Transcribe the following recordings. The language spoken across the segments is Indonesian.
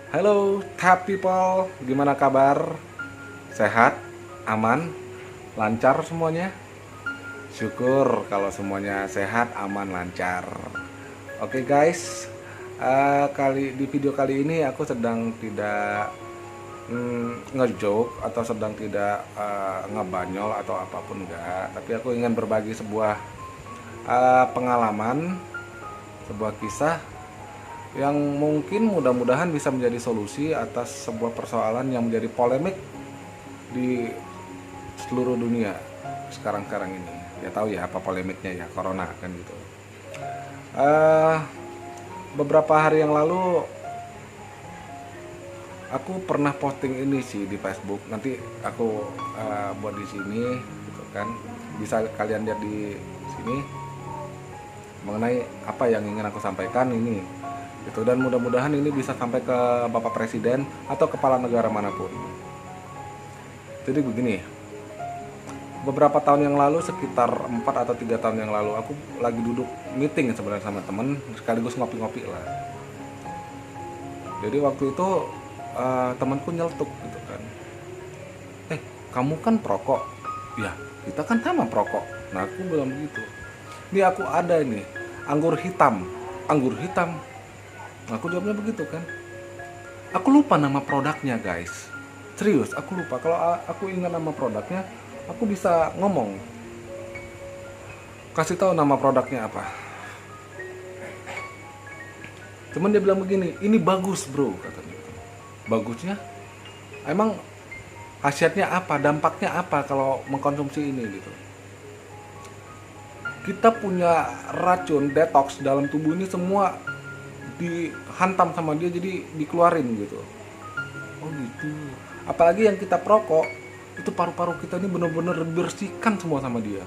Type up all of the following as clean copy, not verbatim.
Halo Tap People, gimana kabar? Sehat? Aman? Lancar semuanya? Syukur kalau semuanya sehat, aman, lancar. Oke guys, di video kali ini aku sedang tidak ngejoke atau sedang tidak ngebanyol atau apapun enggak, tapi aku ingin berbagi sebuah pengalaman, sebuah kisah yang mungkin mudah-mudahan bisa menjadi solusi atas sebuah persoalan yang menjadi polemik di seluruh dunia sekarang ini. Ya tahu ya apa polemiknya ya, corona kan gitu. Beberapa hari yang lalu aku pernah posting ini sih di Facebook. Nanti aku buat di sini gitu kan. Bisa kalian lihat di sini mengenai apa yang ingin aku sampaikan ini gitu, dan mudah-mudahan ini bisa sampai ke Bapak Presiden atau kepala negara manapun. Jadi begini, beberapa tahun yang lalu, sekitar 4 atau 3 tahun yang lalu, aku lagi duduk meeting sebenarnya sama temen, sekaligus ngopi-ngopi lah. Jadi waktu itu temanku nyeletuk gitu kan, kamu kan perokok. Ya, kita kan sama perokok. Nah, aku bilang begitu. Ini aku ada ini anggur hitam. Nah, aku jawabnya begitu kan. Aku lupa nama produknya guys, serius aku lupa. Kalau aku ingat nama produknya, aku bisa ngomong, kasih tahu nama produknya apa. Cuman dia bilang begini, ini bagus bro, katanya. Bagusnya? Emang khasiatnya apa? Dampaknya apa kalau mengkonsumsi ini gitu? Kita punya racun detox dalam tubuh ini semua dihantam sama dia, jadi dikeluarin gitu. Oh gitu. Apalagi yang kita perokok, itu paru-paru kita ini benar-benar dibersihkan semua sama dia.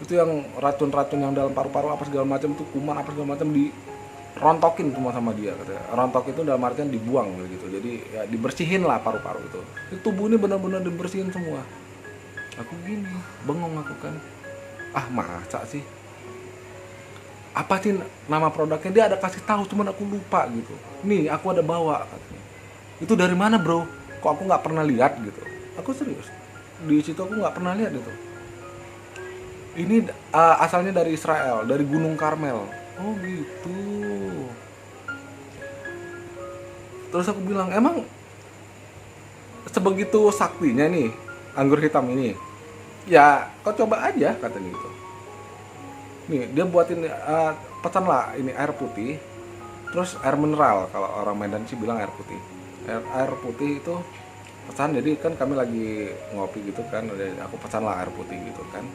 Itu yang racun-racun yang dalam paru-paru apa segala macam, itu kuman apa segala macam, dirontokin semua sama dia katanya. Rontok itu dalam artian dibuang gitu. Jadi ya dibersihin lah paru-paru itu. Tubuh ini benar-benar dibersihin semua. Aku gini, bengong aku kan. Masa sih? Apa sih nama produknya? Dia ada kasih tahu, cuman aku lupa gitu. Nih, aku ada bawa katanya. Itu dari mana bro? Kok aku nggak pernah lihat gitu? Aku serius. Di situ aku nggak pernah lihat itu. Ini asalnya dari Israel, dari Gunung Karmel. Oh gitu. Terus aku bilang, emang sebegitu saktinya nih anggur hitam ini? Ya, kau coba aja katanya gitu. Nih, dia buatin pesan lah ini air putih, terus air mineral. Kalau orang Medan sih bilang air putih. Air putih itu pesan. Jadi kan kami lagi ngopi gitu kan, aku pesan lah air putih gitu kan.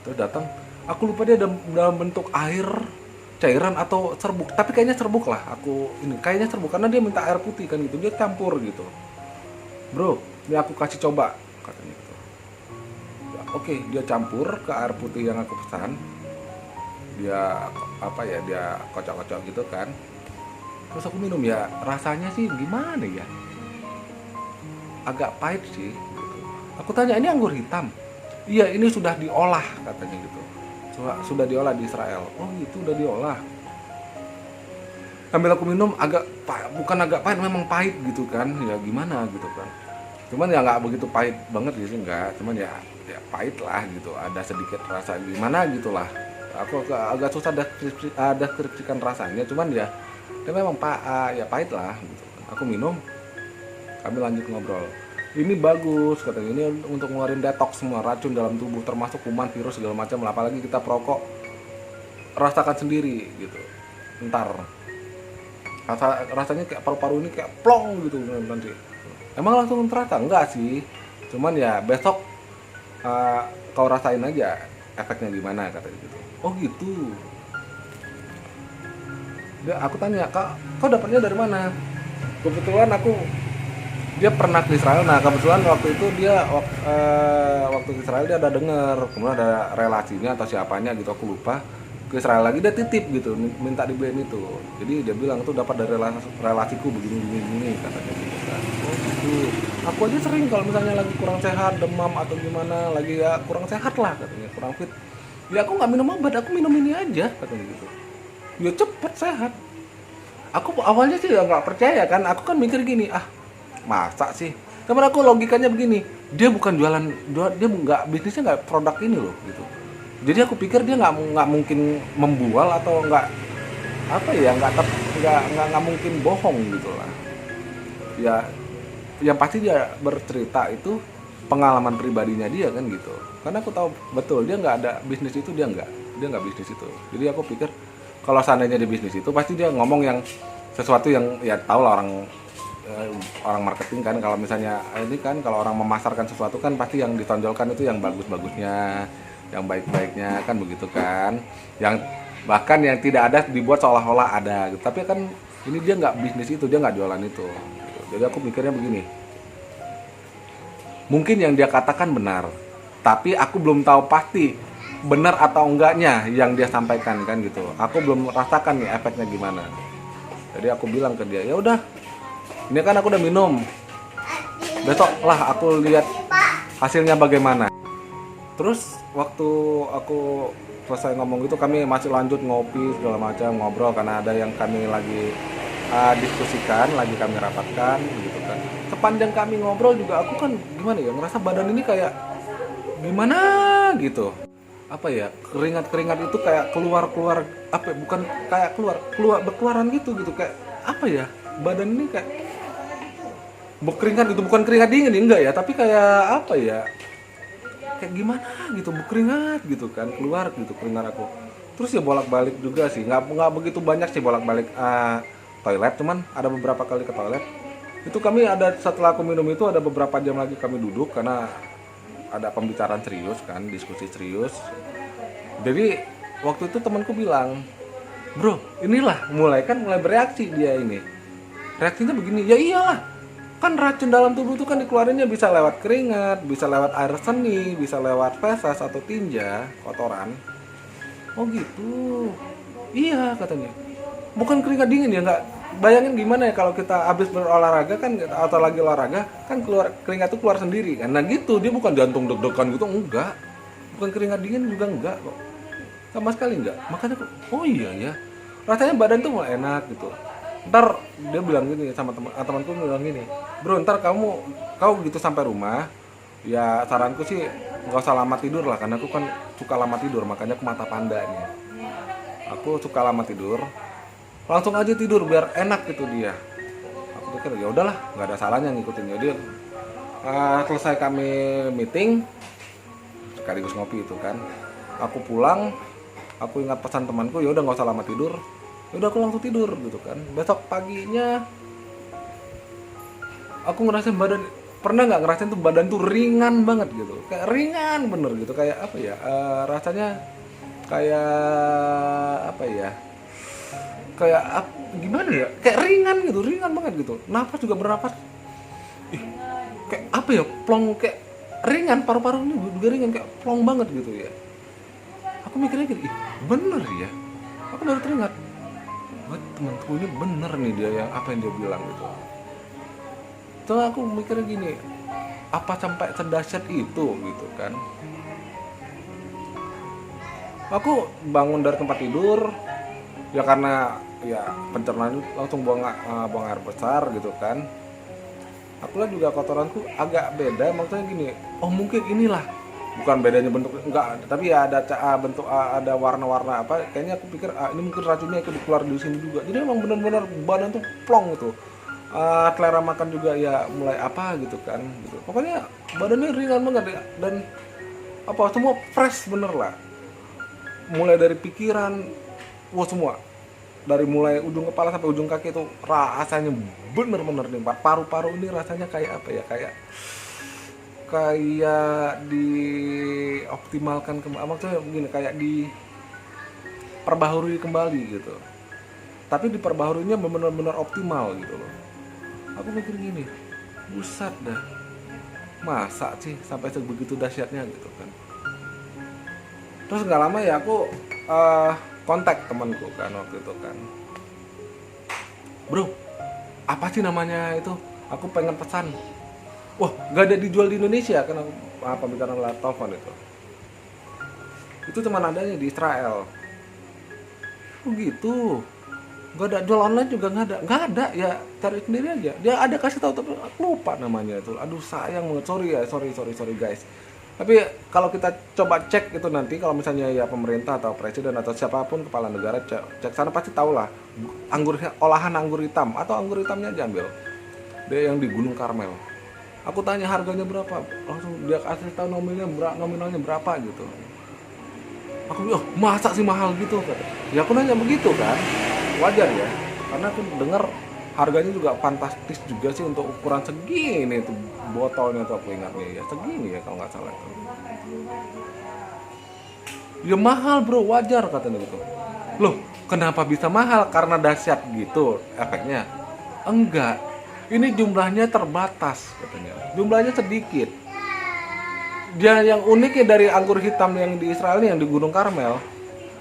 Terus datang, aku lupa dia dalam bentuk air, cairan atau serbuk. Tapi kayaknya serbuk lah. Kayaknya serbuk karena dia minta air putih kan gitu. Dia campur gitu. Bro, ini aku kasih coba katanya gitu. Ya, oke, dia campur ke air putih yang aku pesan. Dia dia kocok-kocok gitu kan. Terus aku minum, ya rasanya sih gimana ya, agak pahit sih gitu. Aku tanya, ini anggur hitam? Iya, ini sudah diolah katanya gitu. Sudah diolah di Israel. Oh gitu, udah diolah. Sambil aku minum, bukan agak pahit, memang pahit gitu kan. Ya gimana gitu kan. Cuman ya nggak begitu pahit banget gitu, enggak. Cuman ya pahit lah gitu. Ada sedikit rasa gimana gitulah. Aku agak susah deskripsikan rasanya. Cuman ya memang pahit lah gitu. Aku minum, kami lanjut ngobrol. Ini bagus katanya, ini untuk ngeluarin detox semua racun dalam tubuh, termasuk kuman, virus segala macam. Apalagi kita perokok, rasakan sendiri gitu. Ntar rasanya kayak paru-paru ini kayak plong gitu nanti. Emang langsung terasa? Enggak sih, cuman ya besok kau rasain aja efeknya gimana katanya gitu. Oh gitu. Aku tanya, kau dapatnya dari mana? Kebetulan dia pernah ke Israel. Nah kebetulan waktu itu dia waktu ke Israel dia ada dengar, kemudian ada relasinya atau siapanya gitu, aku lupa, ke Israel lagi, dia titip gitu, minta dibeliin itu. Jadi dia bilang itu dapat dari relasiku begini katanya gitu kan. Oh gitu. Aku aja sering kalau misalnya lagi kurang sehat, demam atau gimana, lagi ya kurang sehat lah katanya, kurang fit, ya aku nggak minum obat, aku minum ini aja katanya gitu. ya cepet sehat. Aku awalnya sih ya nggak percaya kan, aku kan mikir gini, masa sih, tapi aku logikanya begini, dia bukan dia nggak bisnisnya nggak produk ini loh gitu. Jadi aku pikir dia nggak mungkin membual atau nggak apa ya, nggak mungkin bohong gitu lah ya. Yang pasti dia bercerita itu pengalaman pribadinya dia kan gitu, karena aku tahu betul dia nggak ada bisnis itu, dia nggak bisnis itu. Jadi aku pikir kalau seandainya di bisnis itu pasti dia ngomong yang sesuatu yang ya tau lah orang marketing kan, kalau misalnya ini kan kalau orang memasarkan sesuatu kan pasti yang ditonjolkan itu yang bagus-bagusnya, yang baik-baiknya kan begitu kan, yang bahkan yang tidak ada dibuat seolah-olah ada gitu. Tapi kan ini dia nggak bisnis itu, dia nggak jualan itu gitu. Jadi aku pikirnya begini, mungkin yang dia katakan benar, tapi aku belum tahu pasti benar atau enggaknya yang dia sampaikan kan gitu. Aku belum rasakan nih efeknya gimana. Jadi aku bilang ke dia, ya udah, ini kan aku udah minum, besok lah aku lihat hasilnya bagaimana. Terus waktu aku selesai ngomong gitu, kami masih lanjut ngopi segala macam, ngobrol karena ada yang kami lagi diskusikan, lagi kami rapatkan gitu kan. Sepanjang kami ngobrol juga aku kan gimana ya, ngerasa badan ini kayak gimana gitu. Apa ya, keringat itu kayak keluar apa, bukan kayak berkeluaran gitu kayak apa ya, badan ini kayak berkeringat gitu, bukan keringat dingin enggak ya, tapi kayak apa ya, kayak gimana gitu, berkeringat gitu kan, keluar gitu keringat aku. Terus ya bolak-balik juga sih, nggak begitu banyak sih bolak-balik toilet, cuman ada beberapa kali ke toilet. Itu kami ada, setelah aku minum itu ada beberapa jam lagi kami duduk karena ada pembicaraan serius kan, diskusi serius. Jadi waktu itu temanku bilang, bro inilah mulai bereaksi dia ini. Reaksinya begini, ya iyalah, kan racun dalam tubuh itu kan dikeluarinnya bisa lewat keringat, bisa lewat air seni, bisa lewat feses atau tinja, kotoran. Oh gitu, iya katanya, bukan keringat dingin ya, nggak. Bayangin gimana ya kalau kita habis berolahraga kan, atau lagi olahraga kan, keluar keringat itu keluar sendiri kan. Nah gitu, dia bukan jantung deg-degan gitu, enggak. Bukan keringat dingin juga enggak kok. Sama sekali enggak. Makanya oh iya ya. Rasanya badan tuh mulai enak gitu. Ntar dia bilang gini sama temanku bilang gini, "Bro, ntar kau gitu sampai rumah, ya saranku sih nggak usah lama tidur lah, karena aku kan suka lama tidur, makanya aku mata panda nih. Aku suka lama tidur. Langsung aja tidur biar enak gitu dia." Aku pikir ya udahlah, nggak ada salahnya ngikutin. Jadi selesai kami meeting sekaligus ngopi itu kan, aku pulang, aku ingat pesan temanku, ya udah nggak usah lama tidur. Ya udah aku langsung tidur gitu kan. Besok paginya aku ngerasain badan, pernah nggak ngerasain tuh badan tuh ringan banget gitu, kayak ringan bener gitu, kayak apa ya, rasanya kayak apa ya, kayak gimana ya, kayak ringan banget gitu. Nafas juga bernapas kayak apa ya, plong, kayak ringan, paru-paru ini juga ringan, kayak plong banget gitu ya. Aku mikirnya gini, bener ya, aku baru teringat, temanku ini bener nih dia yang apa yang dia bilang gitu. Terus aku mikirnya gini, apa sampai sedahsyat itu gitu kan. Aku bangun dari tempat tidur ya, karena ya pencernaan langsung buang air besar gitu kan. Aku lihat juga kotoranku agak beda, maksudnya gini, oh mungkin inilah, bukan bedanya bentuk enggak, tapi ya ada bentuk, ada warna-warna apa, kayaknya aku pikir ini mungkin racunnya itu keluar di sini juga. Jadi emang benar-benar badan tuh plong gitu. Selera makan juga ya mulai apa gitu kan gitu. Pokoknya badannya ringan banget ya, dan apa semua fresh bener lah. Mulai dari pikiran, semua. Dari mulai ujung kepala sampai ujung kaki itu rasanya bener-bener nih, paru-paru ini rasanya kayak apa ya, kayak dioptimalkan kembali, maksudnya begini, kayak diperbaharui kembali gitu. Tapi diperbaharuinya benar-benar optimal gitu loh. Aku mikir gini, buset dah, masa sih sampai sebegitu dahsyatnya gitu kan. Terus nggak lama ya aku kontak temanku kan waktu itu kan, bro apa sih namanya itu, aku pengen pesan. Wah nggak ada dijual di Indonesia kan, aku pembicaraan lewat telepon itu cuma adanya di Israel. Oh gitu. Gak ada jual online juga, nggak ada ya, cari sendiri aja. Dia ada kasih tahu tapi aku lupa namanya itu. Aduh sayang banget, sorry guys. Tapi kalau kita coba cek itu nanti, kalau misalnya ya pemerintah atau presiden atau siapapun kepala negara cek sana pasti tahu lah olahan anggur hitam atau anggur hitamnya aja ambil. Dia yang di Gunung Karmel. Aku tanya harganya berapa, langsung dia kasih tahu nominalnya berapa gitu. Aku bilang, masa sih mahal gitu? Ya aku nanya begitu kan, wajar ya, karena aku dengar harganya juga fantastis juga sih untuk ukuran segini tuh botolnya tuh, aku ingatnya ya segini ya kalau nggak salah itu. Ya mahal bro, wajar katanya gitu. Loh, kenapa bisa mahal? Karena dahsyat gitu efeknya? Enggak, ini jumlahnya terbatas katanya, jumlahnya sedikit. Dia yang uniknya dari anggur hitam yang di Israel ini, yang di Gunung Karmel,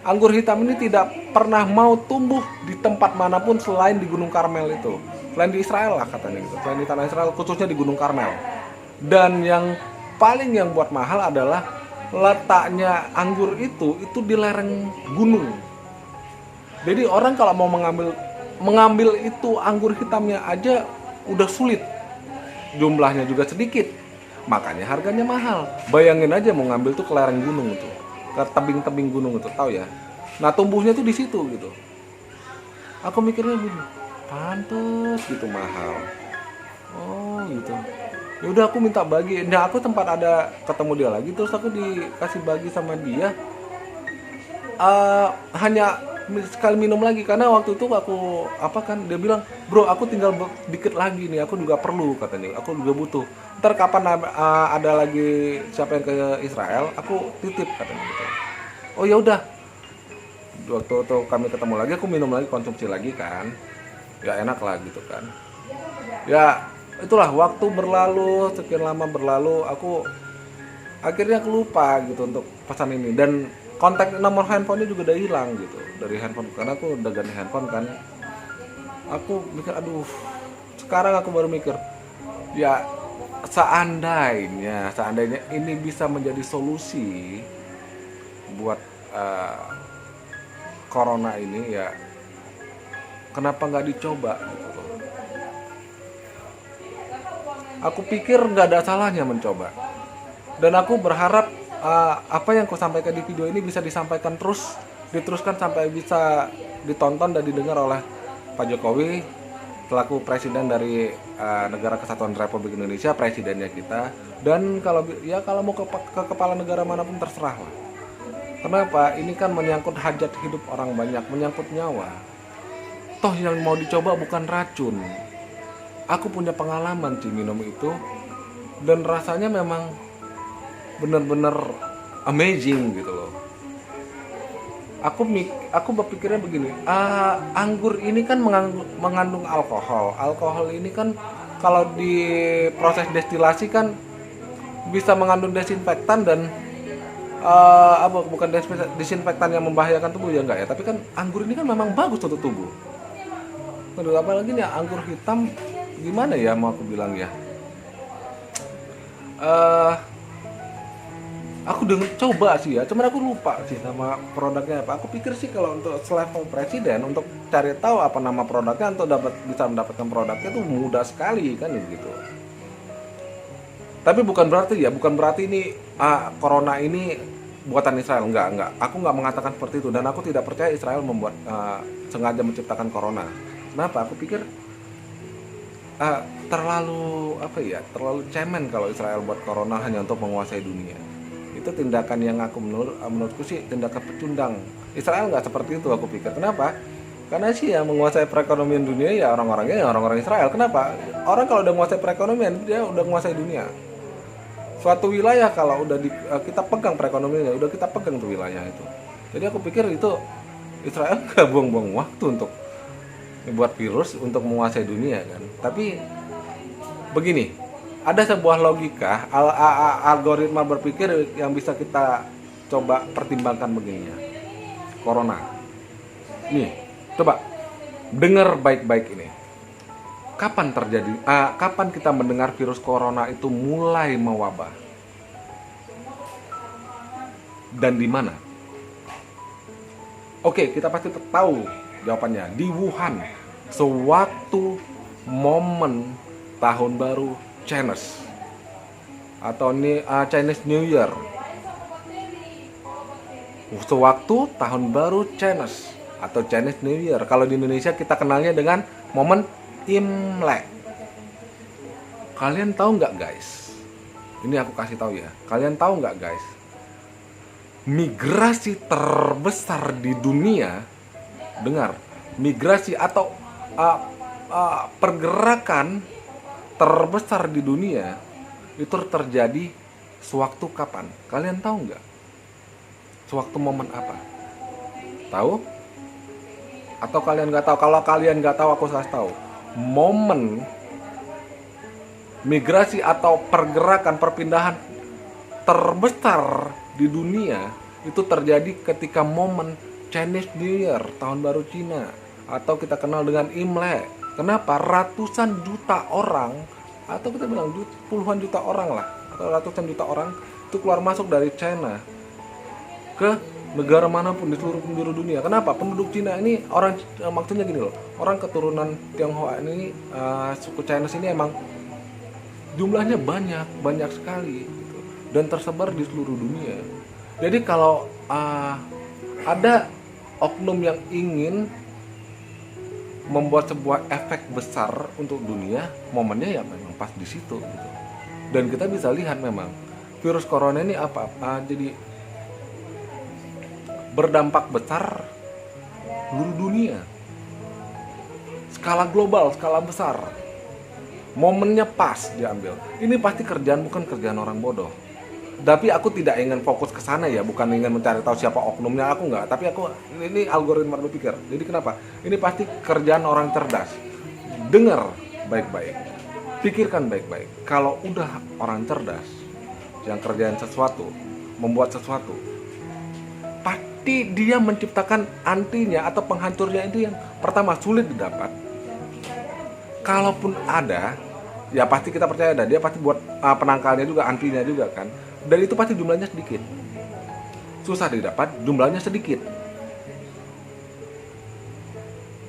anggur hitam ini tidak pernah mau tumbuh di tempat manapun selain di Gunung Karmel itu. Selain di Israel lah katanya gitu, selain di tanah Israel, khususnya di Gunung Karmel. Dan yang paling yang buat mahal adalah letaknya anggur itu di lereng gunung. Jadi orang kalau mau mengambil itu anggur hitamnya aja udah sulit. Jumlahnya juga sedikit. Makanya harganya mahal. Bayangin aja mau ngambil tuh ke lereng gunung itu, ke tebing-tebing gunung itu, tahu ya. Nah tumbuhnya tuh di situ gitu. Aku mikirnya begini, pantes gitu mahal. Oh gitu. Ya udah aku minta bagi. Nah aku tempat ada ketemu dia lagi, terus aku dikasih bagi sama dia. Hanya sekali minum lagi, karena waktu itu aku dia bilang, bro aku tinggal dikit lagi nih, aku juga perlu katanya, aku juga butuh. Ntar kapan ada lagi siapa yang ke Israel, aku titip katanya gitu. Oh ya udah. Waktu itu kami ketemu lagi, aku minum lagi, konsumsi lagi kan, ya enak lah gitu kan. Ya itulah, waktu berlalu, sekian lama berlalu, aku akhirnya lupa gitu untuk pesan ini, dan kontak nomor handphonenya juga udah hilang gitu dari handphone, karena aku udah ganti handphone kan. Aku mikir, aduh, sekarang aku baru mikir, ya seandainya ini bisa menjadi solusi buat corona ini, ya kenapa nggak dicoba gitu loh. Aku pikir nggak ada salahnya mencoba, dan aku berharap apa yang aku sampaikan di video ini bisa disampaikan diteruskan sampai bisa ditonton dan didengar oleh Pak Jokowi selaku presiden dari Negara Kesatuan Republik Indonesia, presidennya kita. Dan kalau mau ke kepala negara manapun terserah lah. Kenapa? Ini kan menyangkut hajat hidup orang banyak, menyangkut nyawa. Toh yang mau dicoba bukan racun. Aku punya pengalaman sih minum itu, dan rasanya memang benar-benar amazing gitu loh. Aku berpikirnya begini, anggur ini kan mengandung alkohol. Alkohol ini kan kalau di proses destilasi kan bisa mengandung desinfektan dan bukan desinfektan yang membahayakan tubuh ya enggak ya, tapi kan anggur ini kan memang bagus untuk tubuh. Aduh, apalagi nih anggur hitam, gimana ya mau aku bilang ya, aku udah coba sih ya, cuman aku lupa sih nama produknya apa. Aku pikir sih kalau untuk selevel presiden, untuk cari tahu apa nama produknya, untuk bisa mendapatkan produknya itu mudah sekali kan gitu. Tapi bukan berarti ini corona ini buatan Israel, enggak. Aku nggak mengatakan seperti itu, dan aku tidak percaya Israel membuat sengaja menciptakan corona. Kenapa? Aku pikir terlalu cemen kalau Israel buat corona hanya untuk menguasai dunia. Itu tindakan yang menurutku sih tindakan pecundang. Israel nggak seperti itu, aku pikir. Kenapa? Karena sih yang menguasai perekonomian dunia ya orang-orangnya ya orang-orang Israel. Kenapa? Orang kalau udah menguasai perekonomian, dia udah menguasai dunia. Suatu wilayah kalau udah kita pegang perekonomiannya, udah kita pegang tuh wilayah itu. Jadi aku pikir itu Israel nggak buang-buang waktu untuk buat virus untuk menguasai dunia kan. Tapi begini, ada sebuah logika, algoritma berpikir yang bisa kita coba pertimbangkan begini ya. Corona. Nih, coba dengar baik-baik ini. Kapan kita mendengar virus corona itu mulai mewabah? Dan di mana? Oke, kita pasti tahu jawabannya. Di Wuhan, sewaktu momen tahun baru Chinese atau Chinese New Year, sewaktu tahun baru Chinese atau Chinese New Year. Kalau di Indonesia kita kenalnya dengan momen Imlek. Kalian tahu nggak guys? Ini aku kasih tahu ya. Kalian tahu nggak guys? Migrasi terbesar di dunia, dengar, migrasi atau pergerakan terbesar di dunia itu terjadi sewaktu kapan? Kalian tahu nggak? Sewaktu momen apa? Tahu? Atau kalian nggak tahu? Kalau kalian nggak tahu, aku kasih tahu. Momen migrasi atau pergerakan perpindahan terbesar di dunia itu terjadi ketika momen Chinese New Year, tahun baru Cina, atau kita kenal dengan Imlek. Kenapa? Ratusan juta orang, atau kita bilang puluhan juta orang lah, atau ratusan juta orang itu keluar masuk dari China ke negara manapun di seluruh penjuru dunia. Kenapa? Penduduk Cina ini orang, maksudnya gini loh, orang keturunan Tionghoa ini, suku Chinese ini emang jumlahnya banyak sekali gitu, dan tersebar di seluruh dunia. Jadi kalau ada oknum yang ingin membuat sebuah efek besar untuk dunia, momennya ya memang pas di situ gitu. Dan kita bisa lihat memang virus corona ini jadi berdampak besar seluruh dunia, skala global, skala besar. Momennya pas diambil. Ini pasti bukan kerjaan orang bodoh. Tapi aku tidak ingin fokus ke sana ya, bukan ingin mencari tahu siapa oknumnya, aku enggak. Tapi ini algoritma berpikir. Jadi kenapa? Ini pasti kerjaan orang cerdas. Dengar baik-baik. Pikirkan baik-baik. Kalau udah orang cerdas yang kerjaan sesuatu, membuat sesuatu, pasti dia menciptakan antinya atau penghancurnya itu yang pertama sulit didapat. Kalaupun ada, ya pasti kita percaya dia pasti buat penangkalnya juga, antinya juga kan. Dan itu pasti jumlahnya sedikit. Susah didapat, jumlahnya sedikit.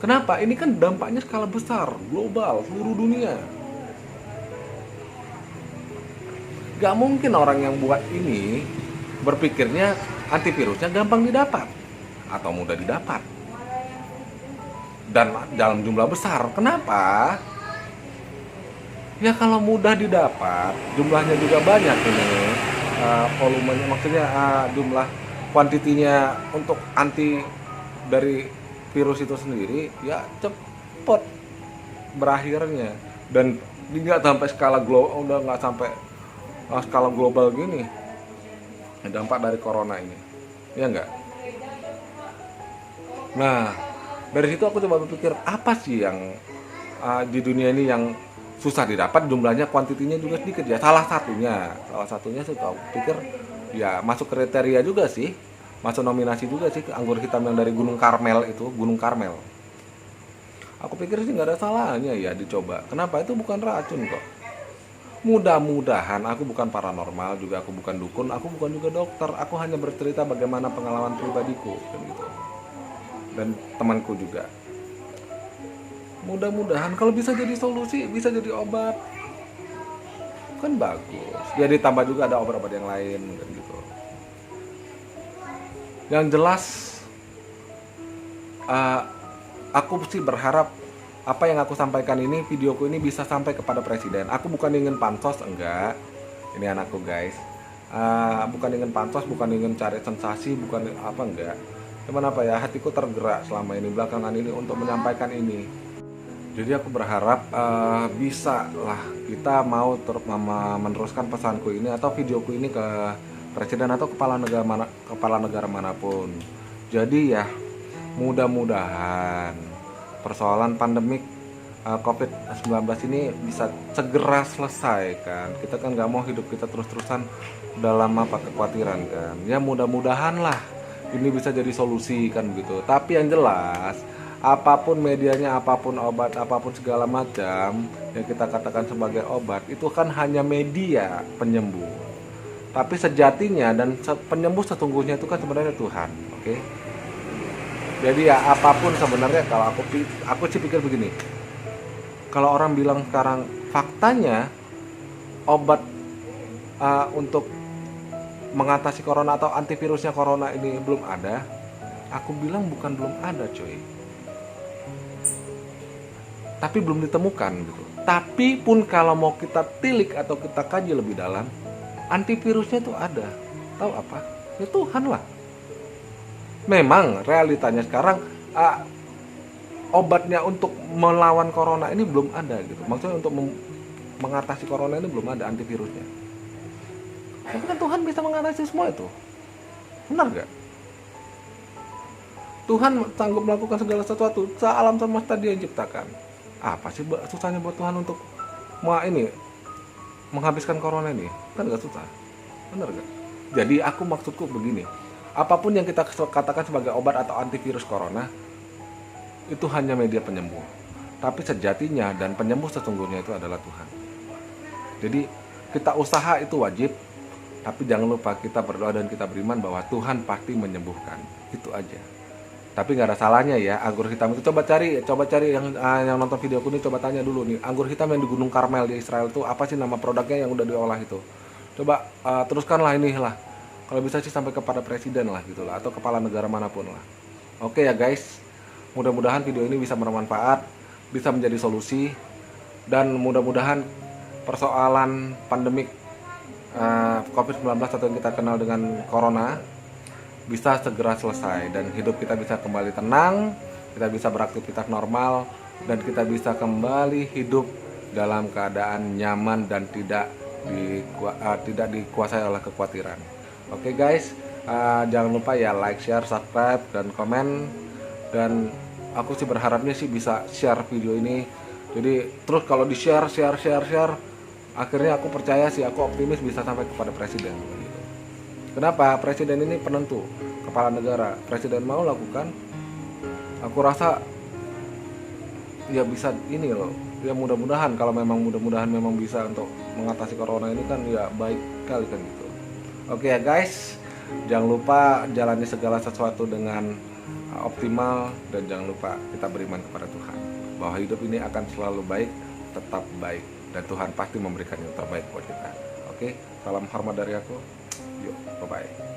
Kenapa? Ini kan dampaknya skala besar, global, seluruh dunia. Gak mungkin orang yang buat ini berpikirnya antivirusnya gampang didapat atau mudah didapat dan dalam jumlah besar. Kenapa? Ya kalau mudah didapat, jumlahnya juga banyak ini, volumenya, maksudnya jumlah kuantitinya untuk anti dari virus itu sendiri, ya cepet berakhirnya. Dan nggak sampai skala global, udah nggak sampai skala global gini dampak dari corona ini, ya enggak? Nah, dari situ aku coba berpikir, apa sih yang di dunia ini yang susah didapat, jumlahnya, kuantitinya juga sedikit ya. Salah satunya sih aku pikir ya masuk kriteria juga sih, masuk nominasi juga sih, anggur hitam yang dari Gunung Karmel itu, Gunung Karmel. Aku pikir sih nggak ada salahnya ya dicoba. Kenapa? Itu bukan racun kok. Mudah-mudahan, aku bukan paranormal, juga aku bukan dukun, aku bukan juga dokter. Aku hanya bercerita bagaimana pengalaman pribadiku dan gitu. Dan temanku juga. Mudah-mudahan kalau bisa jadi solusi, bisa jadi obat, kan bagus. Ya ditambah juga ada obat-obat yang lain dan gitu. Yang jelas, aku sih berharap apa yang aku sampaikan ini, videoku ini bisa sampai kepada presiden. Aku bukan ingin pansos, enggak. Ini anakku guys. Bukan ingin pansos, bukan ingin cari sensasi, bukan apa, enggak. Cuman apa ya, hatiku tergerak selama ini, belakangan ini untuk menyampaikan ini. Jadi aku berharap bisa lah kita mau meneruskan pesanku ini atau videoku ini ke presiden atau kepala negara manapun. Jadi ya mudah-mudahan persoalan pandemik COVID-19 ini bisa segera selesai kan. Kita kan nggak mau hidup kita terus-terusan dalam kekhawatiran kan. Ya mudah-mudahan lah ini bisa jadi solusi kan gitu. Tapi yang jelas, apapun medianya, apapun obat, apapun segala macam yang kita katakan sebagai obat, itu kan hanya media penyembuh. Tapi sejatinya dan penyembuh sesungguhnya itu kan sebenarnya Tuhan, oke? Jadi ya apapun sebenarnya, kalau aku sih pikir begini, kalau orang bilang sekarang faktanya obat untuk mengatasi corona atau antivirusnya corona ini belum ada, aku bilang bukan belum ada coy, tapi belum ditemukan gitu. Tapi pun kalau mau kita tilik atau kita kaji lebih dalam, antivirusnya itu ada. Tahu apa? Ya Tuhan lah. Memang realitanya sekarang obatnya untuk melawan corona ini belum ada gitu. Maksudnya untuk mengatasi corona ini belum ada antivirusnya. Tapi kan Tuhan bisa mengatasi semua itu. Benar gak? Tuhan sanggup melakukan segala sesuatu. Alam semesta Dia yang ciptakan. Apa sih susahnya buat Tuhan untuk menghabiskan corona ini? Kan gak susah. Benar gak? Jadi maksudku begini. Apapun yang kita katakan sebagai obat atau antivirus corona, itu hanya media penyembuh. Tapi sejatinya dan penyembuh sesungguhnya itu adalah Tuhan. Jadi kita usaha itu wajib, tapi jangan lupa kita berdoa dan kita beriman bahwa Tuhan pasti menyembuhkan. Itu aja. Tapi nggak ada salahnya ya, anggur hitam itu coba cari yang nonton videoku ini, coba tanya dulu nih, anggur hitam yang di Gunung Karmel di Israel itu apa sih nama produknya yang udah diolah itu. Coba teruskanlah ini lah. Kalau bisa sih sampai kepada presiden lah gitu lah, atau kepala negara manapun lah. Oke ya guys, mudah-mudahan video ini bisa bermanfaat, bisa menjadi solusi, dan mudah-mudahan persoalan pandemik COVID-19 atau yang kita kenal dengan corona bisa segera selesai dan hidup kita bisa kembali tenang, kita bisa beraktivitas normal, dan kita bisa kembali hidup dalam keadaan nyaman dan tidak dikuasai oleh kekhawatiran. Oke guys, jangan lupa ya like, share, subscribe, dan komen. Dan aku sih berharapnya sih bisa share video ini. Jadi terus kalau di share, akhirnya aku percaya sih, aku optimis bisa sampai kepada presiden. Kenapa? Presiden ini penentu, kepala negara. Presiden mau lakukan, aku rasa ya bisa ini loh. Ya mudah-mudahan kalau memang memang bisa untuk mengatasi corona ini kan ya baik kali kan gitu. Oke ya guys, jangan lupa jalani segala sesuatu dengan optimal, dan jangan lupa kita beriman kepada Tuhan bahwa hidup ini akan selalu baik, tetap baik, dan Tuhan pasti memberikan yang terbaik buat kita. Oke, salam hormat dari aku. Yuk, bye-bye.